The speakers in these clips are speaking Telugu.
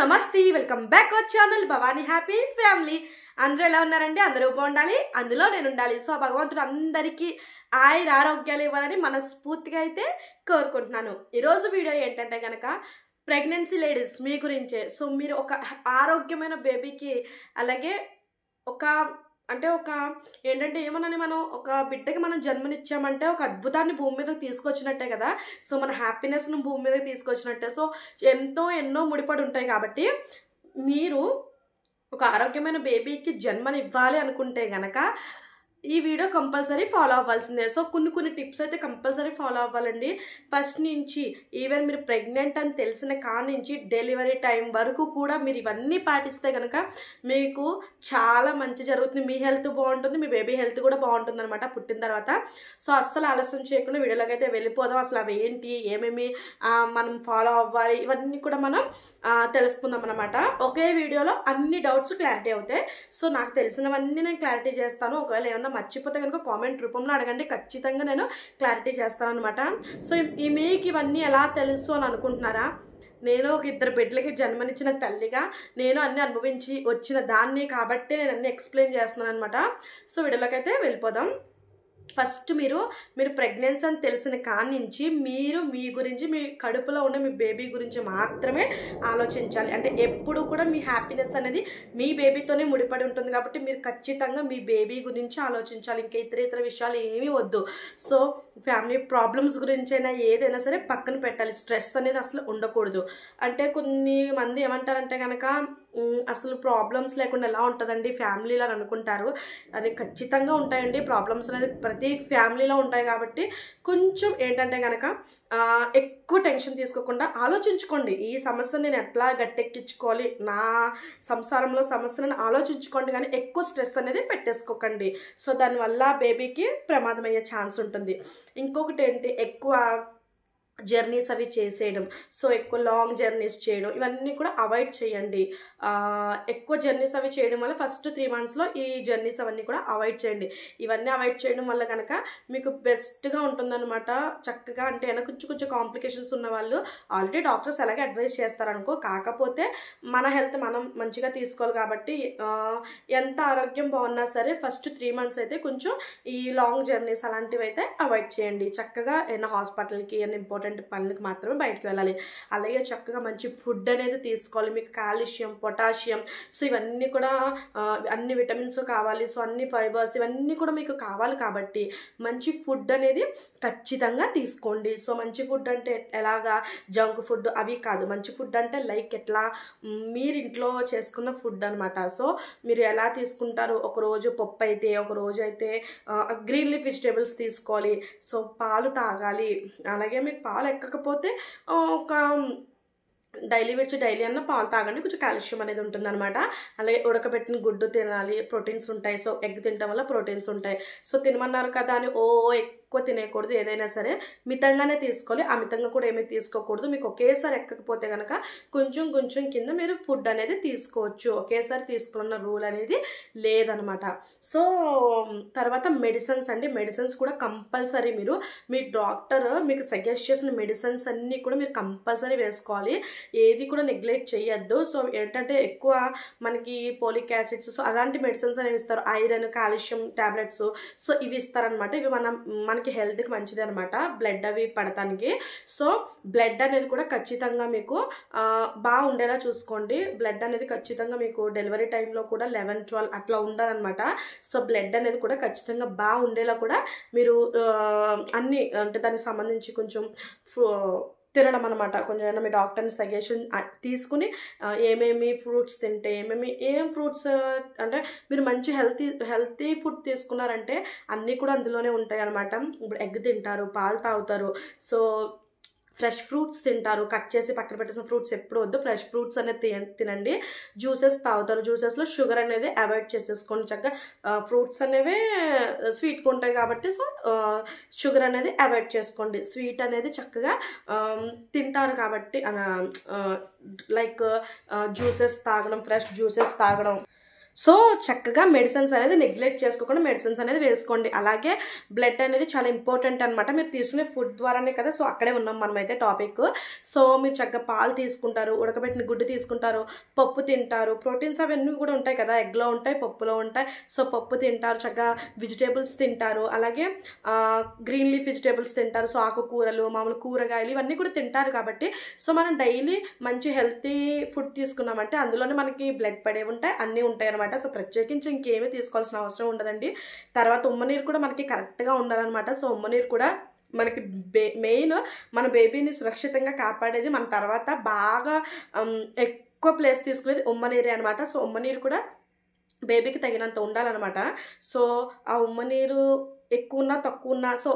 నమస్తే welcome back our channel Bhavani happy family. అందరూ ఎలా ఉన్నారండి? అందరూ బాగుండాలి, అందులో నేను ఉండాలి. సో భగవంతుడు అందరికీ ఆయుర ఆరోగ్యాలు ఇవ్వాలని మనస్ఫూర్తిగా అయితే కోరుకుంటున్నాను. ఈరోజు వీడియో ఏంటంటే కనుక ప్రెగ్నెన్సీ లేడీస్ మీ గురించే. సో మీరు ఒక ఆరోగ్యమైన బేబీకి అలాగే ఒక ఏంటంటే ఏమన్నా మనం ఒక బిడ్డకి మనం జన్మనిచ్చామంటే ఒక అద్భుతాన్ని భూమి మీదకి తీసుకొచ్చినట్టే కదా. సో మన హ్యాపీనెస్ను భూమి మీదకి తీసుకొచ్చినట్టే. సో ఎన్నో ముడిపడి ఉంటాయి. కాబట్టి మీరు ఒక ఆరోగ్యమైన బేబీకి జన్మనివ్వాలి అనుకుంటే గనక ఈ వీడియో కంపల్సరీ ఫాలో అవ్వాల్సిందే. సో కొన్ని టిప్స్ అయితే కంపల్సరీ ఫాలో అవ్వాలండి. ఫస్ట్ నుంచి ఈవెన్ మీరు ప్రెగ్నెంట్ అని తెలిసిన కాడి నుంచి డెలివరీ టైం వరకు కూడా మీరు ఇవన్నీ పాటిస్తే కనుక మీకు చాలా మంచి జరుగుతుంది. మీ హెల్త్ బాగుంటుంది, మీ బేబీ హెల్త్ కూడా బాగుంటుంది అనమాట పుట్టిన తర్వాత. సో అస్సలు ఆలస్యం చేయకుండా వీడియోలోకి అయితే వెళ్ళిపోదాం. అసలు అవి ఏంటి, ఏమేమి మనం ఫాలో అవ్వాలి, ఇవన్నీ కూడా మనం తెలుసుకుందాం అనమాట. ఒకే వీడియోలో అన్ని డౌట్స్ క్లారిటీ అవుతాయి. సో నాకు తెలిసినవన్నీ నేను క్లారిటీ చేస్తాను. ఒకవేళ ఏమన్నా మర్చిపోతే కనుక కామెంట్ రూపంలో అడగండి, ఖచ్చితంగా నేను క్లారిటీ చేస్తాను అనమాట. సో మీకు ఇవన్నీ ఎలా తెలుసు అని అనుకుంటున్నారా? నేను ఒక 2 బిడ్డలకి జన్మనిచ్చిన తల్లిగా నేను అన్ని అనుభవించి వచ్చిన దాన్ని కాబట్టి నేను అన్ని ఎక్స్ప్లెయిన్ చేస్తున్నాను అనమాట. సో వీడియోలోకి అయితే వెళ్ళిపోదాం. ఫస్ట్ మీరు ప్రెగ్నెన్సీ అని తెలిసిన కాడి నుంచి మీరు మీ గురించి, మీ కడుపులో ఉన్న మీ బేబీ గురించి మాత్రమే ఆలోచించాలి. అంటే ఎప్పుడు కూడా మీ హ్యాపీనెస్ అనేది మీ బేబీతోనే ముడిపడి ఉంటుంది. కాబట్టి మీరు ఖచ్చితంగా మీ బేబీ గురించి ఆలోచించాలి. ఇంకా ఇతర విషయాలు ఏమీ వద్దు. సో ఫ్యామిలీ ప్రాబ్లమ్స్ గురించైనా ఏదైనా సరే పక్కన పెట్టాలి. స్ట్రెస్ అనేది అసలు ఉండకూడదు. అంటే కొన్ని మంది ఏమంటారంటే కనుక అసలు ప్రాబ్లమ్స్ లేకుండా ఎలా ఉంటుందండి ఫ్యామిలీలో అని అనుకుంటారు. అది ఖచ్చితంగా ఉంటాయండి. ప్రాబ్లమ్స్ అనేది ప్రతి ఫ్యామిలీలో ఉంటాయి. కాబట్టి కొంచెం ఏంటంటే కనుక ఎక్కువ టెన్షన్ తీసుకోకుండా ఆలోచించుకోండి. ఈ సమస్యను నేను ఎట్లా గట్టెక్కించుకోవాలి, నా సంసారంలో సమస్యలను ఆలోచించుకోండి, కానీ ఎక్కువ స్ట్రెస్ అనేది పెట్టేసుకోకండి. సో దానివల్ల బేబీకి ప్రమాదం అయ్యే ఛాన్స్ ఉంటుంది. ఇంకొకటి ఏంటి, ఎక్కువ జర్నీస్ అవి చేసేయడం. సో ఎక్కువ లాంగ్ జర్నీస్ చేయడం, ఇవన్నీ కూడా అవాయిడ్ చేయండి. ఎక్కువ జర్నీస్ అవి చేయడం వల్ల ఫస్ట్ 3 monthsలో ఈ జర్నీస్ అవన్నీ కూడా అవాయిడ్ చేయండి. ఇవన్నీ అవాయిడ్ చేయడం వల్ల కనుక మీకు బెస్ట్గా ఉంటుందన్నమాట. చక్కగా అంటే కొంచెం కాంప్లికేషన్స్ ఉన్న వాళ్ళు ఆల్రెడీ డాక్టర్స్ అలాగే అడ్వైస్ చేస్తారనుకో. కాకపోతే మన హెల్త్ మనం మంచిగా తీసుకోవాలి. కాబట్టి ఎంత ఆరోగ్యం బాగున్నా సరే ఫస్ట్ 3 months అయితే కొంచెం ఈ లాంగ్ జర్నీస్ అలాంటివి అయితే అవాయిడ్ చేయండి. చక్కగా ఏమైనా హాస్పిటల్కి ఏమైనా ఇంపార్టెంట్ పనులకు మాత్రమే బయటకు వెళ్ళాలి. అలాగే చక్కగా మంచి ఫుడ్ అనేది తీసుకోవాలి. మీకు కాల్షియం, పొటాషియం, సో ఇవన్నీ కూడా అన్ని విటమిన్స్ కావాలి. సో అన్ని ఫైబర్స్ ఇవన్నీ కూడా మీకు కావాలి. కాబట్టి మంచి ఫుడ్ అనేది ఖచ్చితంగా తీసుకోండి. సో మంచి ఫుడ్ అంటే ఎలాగా, జంక్ ఫుడ్ అవి కాదు. మంచి ఫుడ్ అంటే లైక్ ఎట్లా మీరు ఇంట్లో చేసుకున్న ఫుడ్ అనమాట. సో మీరు ఎలా తీసుకుంటారు, ఒకరోజు పప్పు అయితే, ఒకరోజు అయితే గ్రీన్ లీఫ్ వెజిటేబుల్స్ తీసుకోవాలి. సో పాలు తాగాలి. అలాగే మీకు పాలు ఎక్కకపోతే ఒక డైలీ అన్న పాలు తాగండి. కొంచెం కాల్షియం అనేది ఉంటుంది అనమాట. అలాగే ఉడకబెట్టిన గుడ్డు తినాలి, ప్రోటీన్స్ ఉంటాయి. సో ఎగ్ తినడం వల్ల ప్రోటీన్స్ ఉంటాయి. సో తినమన్నారు కదా అని ఎక్కువ తినేయకూడదు. ఏదైనా సరే మితంగానే తీసుకోవాలి. అమితంగా కూడా ఏమీ తీసుకోకూడదు. మీకు ఒకేసారి ఎక్కకపోతే కనుక కొంచెం కింద మీరు ఫుడ్ అనేది తీసుకోవచ్చు. ఒకేసారి తీసుకున్న రూల్ అనేది లేదనమాట. సో తర్వాత మెడిసిన్స్ అండి. మెడిసిన్స్ కూడా కంపల్సరీ మీరు మీ డాక్టర్ మీకు సజెస్ట్ చేసిన మెడిసిన్స్ అన్నీ కూడా మీరు కంపల్సరీ వేసుకోవాలి. ఏది కూడా నెగ్లెక్ట్ చేయొద్దు. సో ఏంటంటే ఎక్కువ మనకి పోలిక్ యాసిడ్స్, సో అలాంటి మెడిసిన్స్ అనేవి ఇస్తారు. ఐరన్, కాల్షియం టాబ్లెట్స్, సో ఇవి ఇస్తారనమాట. ఇవి మనకి హెల్త్కి మంచిది అనమాట, బ్లడ్ అవి పడటానికి. సో బ్లడ్ అనేది కూడా ఖచ్చితంగా మీకు బాగా ఉండేలా చూసుకోండి. బ్లడ్ అనేది ఖచ్చితంగా మీకు డెలివరీ టైంలో కూడా 11-12 అట్లా ఉండాలన్నమాట. సో బ్లడ్ అనేది కూడా ఖచ్చితంగా బాగా ఉండేలా కూడా మీరు అన్ని అంటే దానికి సంబంధించి కొంచెం తినడం అనమాట. కొంచెం మీ డాక్టర్ని సజెషన్ తీసుకుని ఏమేమి ఫ్రూట్స్ తింటే ఏం ఫ్రూట్స్ అంటే మీరు మంచి హెల్తీ ఫుడ్ తీసుకున్నారంటే అన్నీ కూడా అందులోనే ఉంటాయి అనమాట. ఇప్పుడు ఎగ్ తింటారు, పాలు తాగుతారు, సో ఫ్రెష్ ఫ్రూట్స్ తింటారు. కట్ చేసి పక్కన పెట్టేసిన ఫ్రూట్స్ ఎప్పుడు వద్దు. ఫ్రెష్ ఫ్రూట్స్ అనేది తినండి. జ్యూసెస్ తాగుతారు. జ్యూసెస్లో షుగర్ అనేది అవాయిడ్ చేసేసుకోండి. చక్కగా ఫ్రూట్స్ అనేవి స్వీట్గా ఉంటాయి కాబట్టి సో షుగర్ అనేది అవాయిడ్ చేసుకోండి. స్వీట్ అనేది చక్కగా తింటారు కాబట్టి లైక్ జ్యూసెస్ తాగడం, ఫ్రెష్ జ్యూసెస్ తాగడం, సో చక్కగా మెడిసిన్స్ అనేది నెగ్లెక్ట్ చేసుకోకుండా మెడిసిన్స్ అనేది వేసుకోండి. అలాగే బ్లడ్ అనేది చాలా ఇంపార్టెంట్ అనమాట. మీరు తీసుకునే ఫుడ్ ద్వారానే కదా. సో అక్కడే ఉన్నాం మనమైతే టాపిక్. సో మీరు చక్కగా పాలు తీసుకుంటారు, ఉడకబెట్టిన గుడ్డు తీసుకుంటారు, పప్పు తింటారు, ప్రోటీన్స్ అవన్నీ కూడా ఉంటాయి కదా, ఎగ్లో ఉంటాయి, పప్పులో ఉంటాయి. సో పప్పు తింటారు, చక్కగా వెజిటేబుల్స్ తింటారు, అలాగే గ్రీన్ లీఫ్ వెజిటేబుల్స్ తింటారు. సో ఆకుకూరలు, మామూలు కూరగాయలు ఇవన్నీ కూడా తింటారు కాబట్టి సో మనం డైలీ మంచి హెల్తీ ఫుడ్ తీసుకున్నామంటే అందులోనే మనకి బ్లడ్ పడే ఉంటాయి, అన్నీ ఉంటాయి అనమాట. సో ప్రత్యేకించి ఇంకేమీ తీసుకోవాల్సిన అవసరం ఉండదండి. తర్వాత ఉమ్మనీరు కూడా మనకి కరెక్ట్గా ఉండాలన్నమాట. సో ఉమ్మనీరు కూడా మనకి మెయిన్ మన బేబీని సురక్షితంగా కాపాడేది, మన తర్వాత బాగా ఎక్కువ ప్లేస్ తీసుకునేది ఉమ్మనీరే అనమాట. సో ఉమ్మనీరు కూడా బేబీకి తగినంత ఉండాలన్నమాట. సో ఆ ఉమ్మనీరు ఎక్కువ ఉన్నా తక్కువ ఉన్నా సో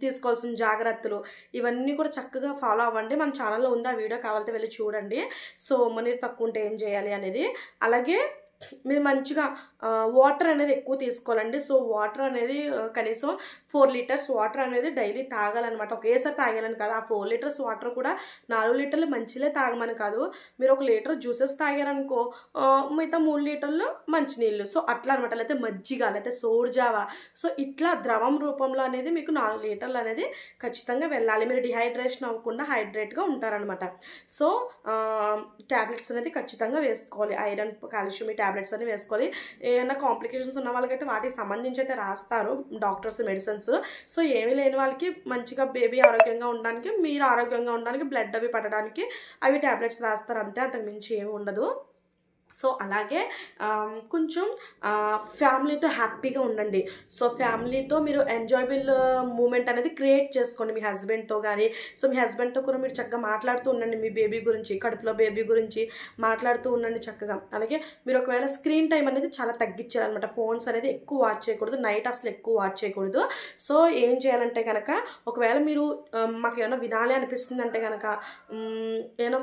తీసుకోవాల్సిన జాగ్రత్తలు ఇవన్నీ కూడా చక్కగా ఫాలో అవ్వండి. మన ఛానల్లో ఉంది ఆ వీడియో, కావాలంటే వెళ్ళి చూడండి. సో ఉమ్మనీరు తక్కువ ఉంటే ఏం చేయాలి అనేది. అలాగే మీరు మంచిగా వాటర్ అనేది ఎక్కువ తీసుకోవాలండి. సో వాటర్ అనేది కనీసం 4 లీటర్స్ వాటర్ అనేది డైలీ తాగాలన్నమాట. ఒకేసారి తాగాలని కాదు. ఆ 4 లీటర్స్ వాటర్ కూడా 4 లీటర్లు మంచిలే తాగమని కాదు. మీరు 1 లీటర్ జ్యూసెస్ తాగారనుకో మిగతా 3 లీటర్లు మంచినీళ్ళు. సో అట్లా అనమాట. లేకపోతే మజ్జిగ, లేకపోతే సోర్జావా, సో ఇట్లా ద్రవం రూపంలో అనేది మీకు 4 లీటర్లు అనేది ఖచ్చితంగా వెళ్ళాలి. మీరు డిహైడ్రేషన్ అవ్వకుండా హైడ్రేట్గా ఉంటారనమాట. సో ట్యాబ్లెట్స్ అనేది ఖచ్చితంగా వేసుకోవాలి. ఐరన్, కాల్షియం ట్యాబ్లెట్స్ అని వేసుకోవాలి. ఏమైనా కాంప్లికేషన్స్ ఉన్న వాళ్ళకైతే వాటికి సంబంధించి అయితే రాస్తారు డాక్టర్స్ మెడిసిన్స్. సో ఏమీ లేని వాళ్ళకి మంచిగా బేబీ ఆరోగ్యంగా ఉండడానికి, మీరు ఆరోగ్యంగా ఉండడానికి, బ్లడ్ అవి పట్టడానికి అవి ట్యాబ్లెట్స్ రాస్తారు అంతే, అంతకు మించి ఏమి ఉండదు. సో అలాగే కొంచెం ఫ్యామిలీతో హ్యాపీగా ఉండండి. సో ఫ్యామిలీతో మీరు ఎంజాయబుల్ మూమెంట్ అనేది క్రియేట్ చేసుకోండి మీ హస్బెండ్తో కానీ. సో మీ హస్బెండ్తో కూడా మీరు చక్కగా మాట్లాడుతూ ఉండండి, మీ బేబీ గురించి, కడుపులో బేబీ గురించి మాట్లాడుతూ ఉండండి చక్కగా. అలాగే మీరు ఒకవేళ స్క్రీన్ టైం అనేది చాలా తగ్గించాలన్నమాట. ఫోన్స్ అనేది ఎక్కువ వాచ్ చేయకూడదు, నైట్ అసలు ఎక్కువ వాచ్ చేయకూడదు. సో ఏం చేయాలంటే కనుక ఒకవేళ మీరు మాకు ఏమైనా వినాలి అనిపిస్తుంది అంటే కనుక ఏమైనా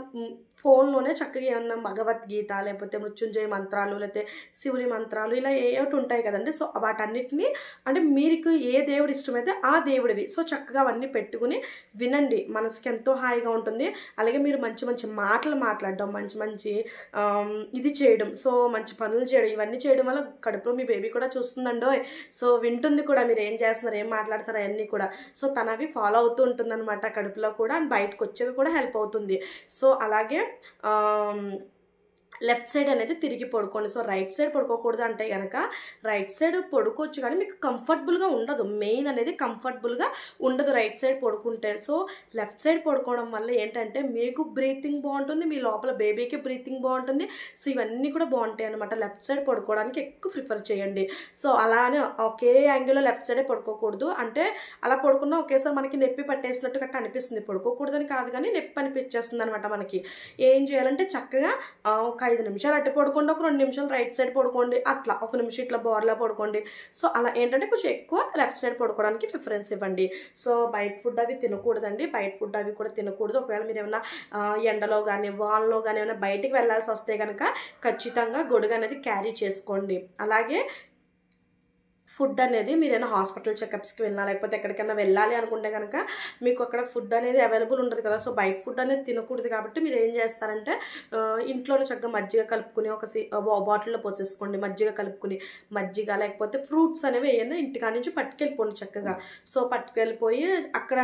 ఫోన్లోనే చక్కగా ఏమన్నా భగవద్గీత, లేకపోతే మృత్యుంజయ మంత్రాలు, లేకపోతే శివుని మంత్రాలు ఇలా ఏమిటి ఉంటాయి కదండి. సో వాటన్నిటిని అంటే మీకు ఏ దేవుడు ఇష్టమైతే ఆ దేవుడివి సో చక్కగా అవన్నీ పెట్టుకుని వినండి. మనసుకి ఎంతో హాయిగా ఉంటుంది. అలాగే మీరు మంచి మంచి మాటలు మాట్లాడడం, మంచి మంచి ఇది చేయడం, సో మంచి పనులు చేయడం, ఇవన్నీ చేయడం వల్ల కడుపులో మీ బేబీ కూడా చూస్తుందండో. సో వింటుంది కూడా మీరు ఏం చేస్తున్నారు, ఏం మాట్లాడతారు అవన్నీ కూడా. సో తనవి ఫాలో అవుతూ ఉంటుంది అనమాట కడుపులో కూడా, అండ్ బయటకు వచ్చేది కూడా హెల్ప్ అవుతుంది. సో అలాగే లెఫ్ట్ సైడ్ అనేది తిరిగి పడుకోండి. సో రైట్ సైడ్ పడుకోకూడదు అంటే కనుక రైట్ సైడ్ పడుకోవచ్చు కానీ మీకు కంఫర్టబుల్గా ఉండదు. మెయిన్ అనేది కంఫర్టబుల్గా ఉండదు రైట్ సైడ్ పడుకుంటే. సో లెఫ్ట్ సైడ్ పడుకోవడం వల్ల ఏంటంటే మీకు బ్రీతింగ్ బాగుంటుంది, మీ లోపల బేబీకి బ్రీతింగ్ బాగుంటుంది. సో ఇవన్నీ కూడా బాగుంటాయి అనమాట. లెఫ్ట్ సైడ్ పడుకోవడానికి ఎక్కువ ప్రిఫర్ చేయండి. సో అలానే ఒకే యాంగిల్లో లెఫ్ట్ సైడే పడుకోకూడదు. అంటే అలా పడుకున్నా ఒకేసారి మనకి నొప్పి పట్టేసినట్టు గట్ట అనిపిస్తుంది. పడుకోకూడదని కాదు కానీ నొప్పి అనిపించేస్తుంది అనమాట మనకి. ఏం చేయాలంటే చక్కగా ఒక 5 నిమిషాలు అట్టు పడుకోండి, ఒక 2 నిమిషాలు రైట్ సైడ్ పడుకోండి, అట్లా 1 నిమిషం ఇట్లా బోర్లా పడుకోండి. సో అలా ఏంటంటే కొంచెం ఎక్కువ లెఫ్ట్ సైడ్ పడుకోవడానికి ప్రిఫరెన్స్ ఇవ్వండి. సో బయట ఫుడ్ అవి తినకూడదండి, బయట ఫుడ్ అవి కూడా తినకూడదు. ఒకవేళ మీరు ఏమైనా ఎండలో కానీ వానలో కానీ ఏమైనా బయటికి వెళ్ళాల్సి వస్తే కనుక ఖచ్చితంగా గొడుగు అనేది క్యారీ చేసుకోండి. అలాగే ఫుడ్ అనేది మీరైనా హాస్పిటల్ చెకప్స్కి వెళ్ళినా లేకపోతే ఎక్కడికైనా వెళ్ళాలి అనుకుంటే కనుక మీకు అక్కడ ఫుడ్ అనేది అవైలబుల్ ఉంటుంది కదా. సో బయట ఫుడ్ అనేది తినకూడదు కాబట్టి మీరు ఏం చేస్తారంటే ఇంట్లోనే చక్కగా మజ్జిగ కలుపుకుని ఒక బాటిల్లో పోసేసుకోండి. మజ్జిగ కలుపుకుని మజ్జిగ లేకపోతే ఫ్రూట్స్ అనేవి ఏమైనా ఇంటికా నుంచి పట్టుకెళ్ళిపోండి చక్కగా. సో పట్టుకెళ్ళిపోయి అక్కడ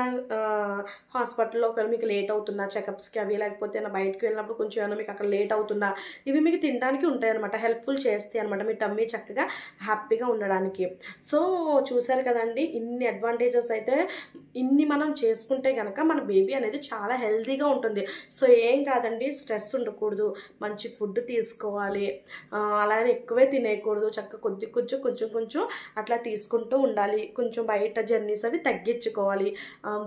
హాస్పిటల్లో ఒకవేళ మీకు లేట్ అవుతున్నా చెకప్స్కి అవి, లేకపోతే ఏమైనా బయటకు వెళ్ళినప్పుడు కొంచెం ఏమైనా మీకు అక్కడ లేట్ అవుతున్నా ఇవి మీకు తినడానికి ఉంటాయి అనమాట. హెల్ప్ఫుల్ చేస్తాయి అనమాట మీ టమ్మీ చక్కగా హ్యాపీగా ఉండడానికి. సో చూసారు కదండి, ఇన్ని అడ్వాంటేజెస్ అయితే ఇన్ని మనం చేసుకుంటే కనుక మన బేబీ అనేది చాలా హెల్తీగా ఉంటుంది. సో ఏం కాదండి, స్ట్రెస్ ఉండకూడదు, మంచి ఫుడ్ తీసుకోవాలి, అలానే ఎక్కువే తినేయకూడదు, చక్కగా కొంచెం కొంచెం అట్లా తీసుకుంటూ ఉండాలి. కొంచెం బయట జర్నీస్ అవి తగ్గించుకోవాలి,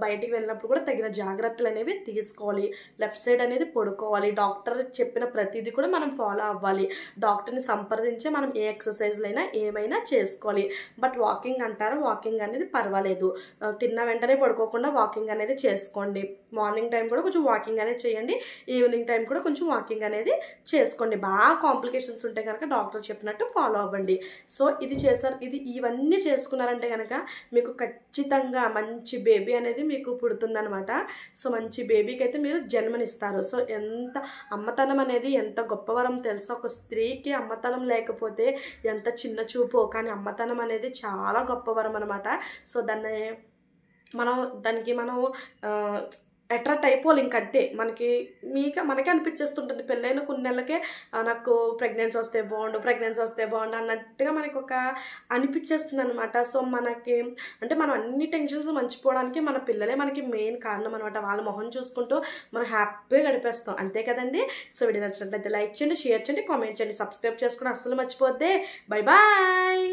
బయటికి వెళ్ళినప్పుడు కూడా తగిన జాగ్రత్తలు అనేవి తీసుకోవాలి. లెఫ్ట్ సైడ్ అనేది పడుకోవాలి. డాక్టర్ చెప్పిన ప్రతిదీ కూడా మనం ఫాలో అవ్వాలి. డాక్టర్ని సంప్రదించి మనం ఏ ఎక్సర్సైజ్లైనా ఏమైనా చేసుకోవాలి. బట్ వాకింగ్ అంటారు, వాకింగ్ అనేది పర్వాలేదు, తిన్న వెంటనే పడుకోకుండా వాకింగ్ అనేది చేసుకోండి. మార్నింగ్ టైం కూడా కొంచెం వాకింగ్ అనేది చేయండి, ఈవినింగ్ టైం కూడా కొంచెం వాకింగ్ అనేది చేసుకోండి. బాగా కాంప్లికేషన్స్ ఉంటే కనుక డాక్టర్ చెప్పినట్టు ఫాలో అవ్వండి. సో ఇది చేశారు, ఇవన్నీ చేసుకున్నారంటే కనుక మీకు ఖచ్చితంగా మంచి బేబీ అనేది మీకు పుడుతుందనమాట. సో మంచి బేబీకి అయితే మీరు జన్మనిస్తారు. సో ఎంత అమ్మతనం అనేది ఎంత గొప్పవరం తెలుసా. ఒక స్త్రీకి అమ్మతనం లేకపోతే ఎంత చిన్న చూపు, కానీ అమ్మతనం అనేది చాలా గొప్పవరం అనమాట. సో దానికి మనం అట్రాక్ట్ అయిపోవాలి ఇంకంతే. మనకే అనిపించేస్తుంటుంది పెళ్ళైన కొన్ని నెలలకే నాకు ప్రెగ్నెన్సీ వస్తే బాగుండు అన్నట్టుగా మనకి ఒక అనిపించేస్తుంది అనమాట. సో మనకి అంటే మనం అన్ని టెన్షన్స్ మర్చిపోవడానికి మన పిల్లలే మనకి మెయిన్ కారణం అనమాట. వాళ్ళ మొహం చూసుకుంటూ మనం హ్యాపీగా గడిపేస్తాం, అంతే కదండి. సో వీడియో నచ్చినట్లయితే లైక్ చేయండి, షేర్ చేయండి, కామెంట్ చేయండి, సబ్స్క్రైబ్ చేసుకుని అస్సలు మర్చిపోద్దే. Bye bye.